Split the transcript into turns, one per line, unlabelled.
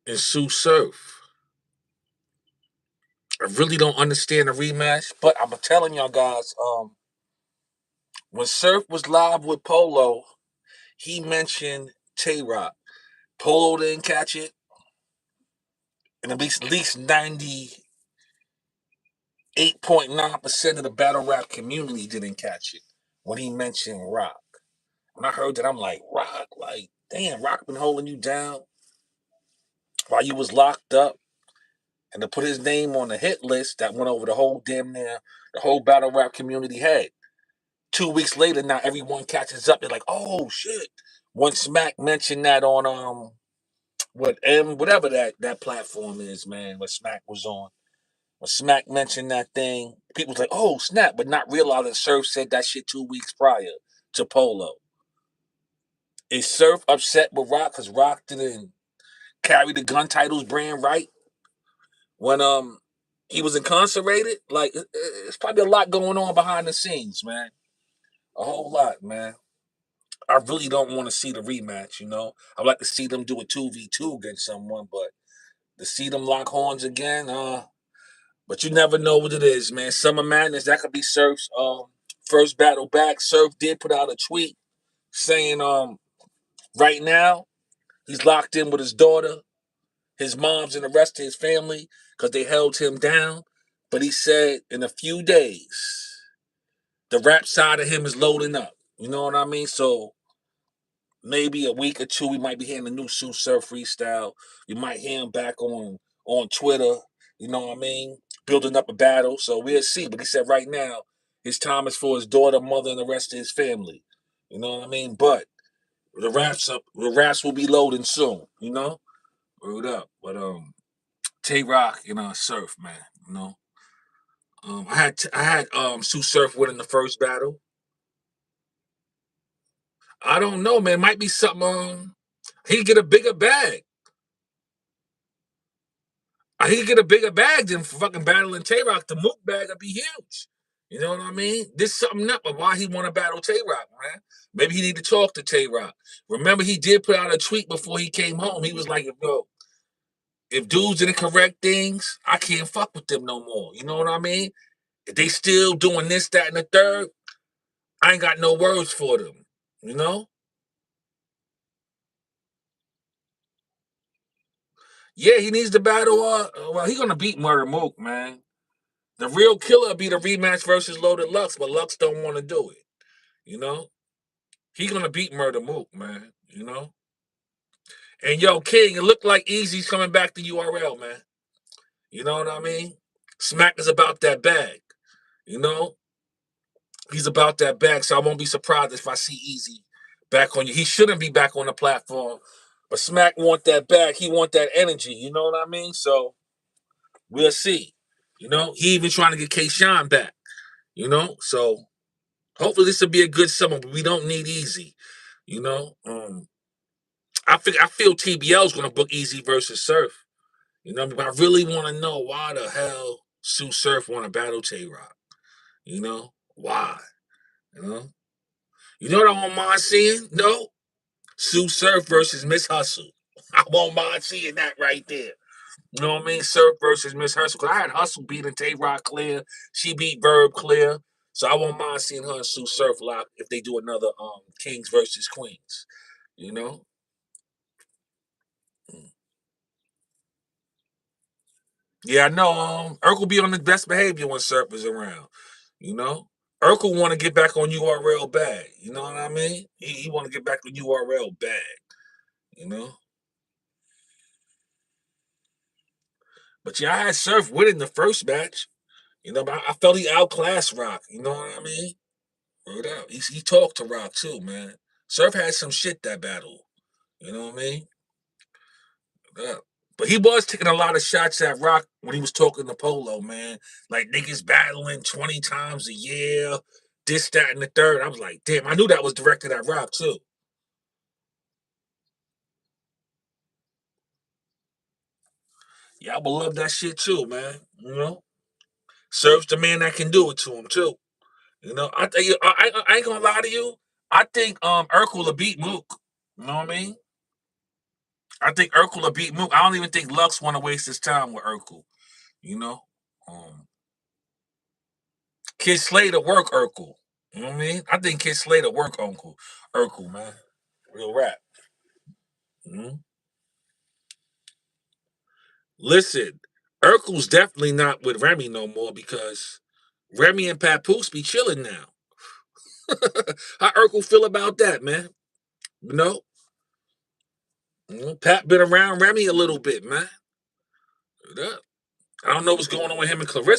TSU Surf. I really don't understand the rematch, but I'm telling y'all guys, when Surf was live with Polo, he mentioned Tay Roc. Polo didn't catch it, and at least 98.9% of the battle rap community didn't catch it when he mentioned Rock. When I heard that, I'm like, Rock, like, damn, Rock been holding you down while you was locked up, and to put his name on the hit list that went over the whole damn near the whole battle rap community head. 2 weeks later, now everyone catches up. They're like, "Oh shit!" When Smack mentioned that on whatever that platform is, man, what Smack was on. When Smack mentioned that thing, people was like, "Oh snap!" But not realizing Surf said that shit 2 weeks prior to Polo. Is Surf upset with Rock because Rock didn't carry the gun titles brand right when he was incarcerated? Like, it's probably a lot going on behind the scenes, man. A whole lot, man. I really don't want to see the rematch, you know. I'd like to see them do a 2v2 against someone, but to see them lock horns again, but you never know what it is, man. Summer Madness, that could be Surf's first battle back. Surf did put out a tweet saying right now he's locked in with his daughter, his moms, and the rest of his family because they held him down. But he said in a few days, the rap side of him is loading up. You know what I mean? So maybe a week or two, we might be hearing the new Sue Surf freestyle. You might hear him back on Twitter. You know what I mean? Building up a battle. So we'll see. But he said right now, his time is for his daughter, mother, and the rest of his family. You know what I mean? But the raps will be loading soon. You know, word up. But Tay Roc, Surf, man. You know, I had Sue Surf winning the first battle. I don't know, man. Might be something. He get a bigger bag. He could get a bigger bag than fucking battling Tay Roc. The Mook bag would be huge. You know what I mean? This something up of why he want to battle Tay Roc, man. Maybe he need to talk to Tay Roc. Remember, he did put out a tweet before he came home. He was like, "Yo, if dudes didn't correct things, I can't fuck with them no more." You know what I mean? If they still doing this, that, and the third, I ain't got no words for them. You know? Yeah, he needs to battle. Well, he gonna beat Murder Mook, man. The real killer be the rematch versus Loaded Lux, but Lux don't want to do it. You know, he gonna beat Murder Mook, man. You know, and yo, King, it looked like Easy's coming back to URL, man. You know what I mean? Smack is about that bag. You know, he's about that bag, so I won't be surprised if I see Easy back on you. He shouldn't be back on the platform, but Smack want that bag. He want that energy. You know what I mean? So we'll see. You know, he even trying to get K Shine back. You know, so hopefully this will be a good summer, but we don't need Easy. You know, I feel TBL's gonna book Easy versus Surf. You know, but I really want to know why the hell Sue Surf want to battle Tay Roc. You know why? You know, what I won't mind seeing? No, Sue Surf versus Miss Hustle. I won't mind seeing that right there. You know what I mean? Surf versus Miss Hustle. Cause I had Hustle beating Tay Roc clear. She beat Verb clear. So I won't mind seeing her and Sue Surf lock if they do another Kings versus Queens. You know? Mm. Yeah, I know. Urkel be on his best behavior when Surf is around. You know, Urkel want to get back on URL bag. You know what I mean? He want to get back on URL bag. You know, but yeah, I had Surf winning the first match. You know, but I felt he outclassed Rock. You know what I mean? Word out. He talked to Rock too, man. Surf had some shit that battle. You know what I mean? Yeah. But he was taking a lot of shots at Rock when he was talking to Polo, man. Like niggas battling 20 times a year, this, that, and the third. I was like, damn, I knew that was directed at Rock too. Yeah, I would love that shit too, man. You know? Serves the man that can do it to him too. You know, I tell you, I ain't gonna lie to you. I think Urkel will beat Mook. You know what I mean? I think Urkel will beat Mook. I don't even think Lux want to waste his time with Urkel. You know, Kid Slater work Urkel. You know what I mean? I think Kid Slater work Uncle Urkel, man. Real rap. Mhm. Listen, Urkel's definitely not with Remy no more because Remy and Papoose be chilling now. How Urkel feel about that, man? You know, Pat been around Remy a little bit, man. Yeah. I don't know what's going on with him and Clarissa.